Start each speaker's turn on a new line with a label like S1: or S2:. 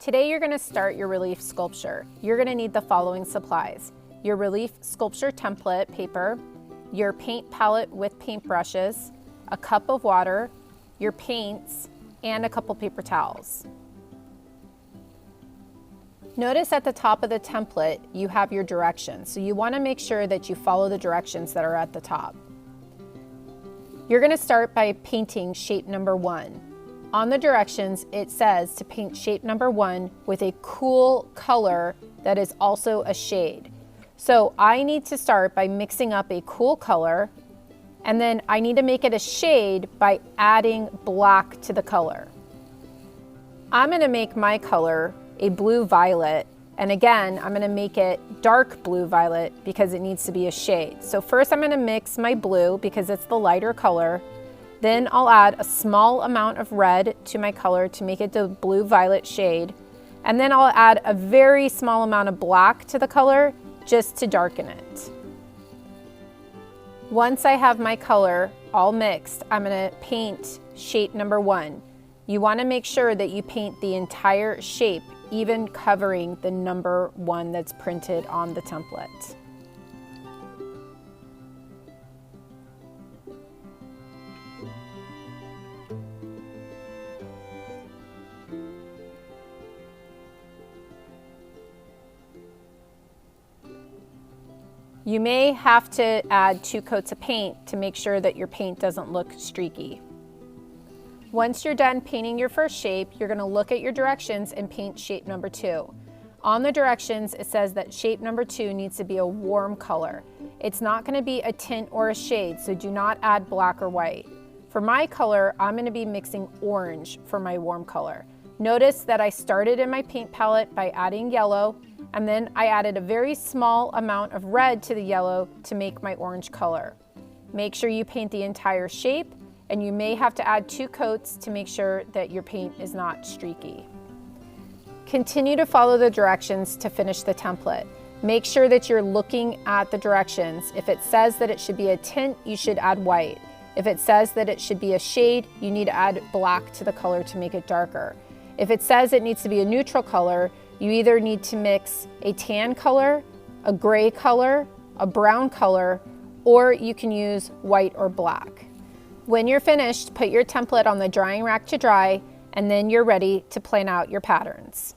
S1: Today you're going to start your relief sculpture. You're going to need the following supplies: your relief sculpture template paper, your paint palette with paint brushes, a cup of water, your paints, and a couple paper towels. Notice at the top of the template you have your directions, so you want to make sure that you follow the directions that are at the top. You're going to start by painting shape number 1. On the directions it says to paint shape number 1 with a cool color that is also a shade. So I need to start by mixing up a cool color, and then I need to make it a shade by adding black to the color. I'm going to make my color a blue violet, and again I'm going to make it dark blue violet because it needs to be a shade. So first I'm going to mix my blue because it's the lighter color. Then I'll add a small amount of red to my color to make it the blue violet shade, and then I'll add a very small amount of black to the color just to darken it. Once I have my color all mixed, I'm going to paint shape number 1. You want to make sure that you paint the entire shape, even covering the number 1 that's printed on the template. You may have to add 2 coats of paint to make sure that your paint doesn't look streaky. Once you're done painting your first shape, you're going to look at your directions and paint shape number 2. On the directions it says that shape number 2 needs to be a warm color. It's not going to be a tint or a shade, so do not add black or white. For my color, I'm going to be mixing orange for my warm color. Notice that I started in my paint palette by adding yellow, and then I added a very small amount of red to the yellow to make my orange color. Make sure you paint the entire shape, and you may have to add 2 coats to make sure that your paint is not streaky. Continue to follow the directions to finish the template. Make sure that you're looking at the directions. If it says that it should be a tint, you should add white. If it says that it should be a shade, you need to add black to the color to make it darker. If it says it needs to be a neutral color, you either need to mix a tan color, a gray color, a brown color, or you can use white or black. When you're finished, put your template on the drying rack to dry, and then you're ready to plan out your patterns.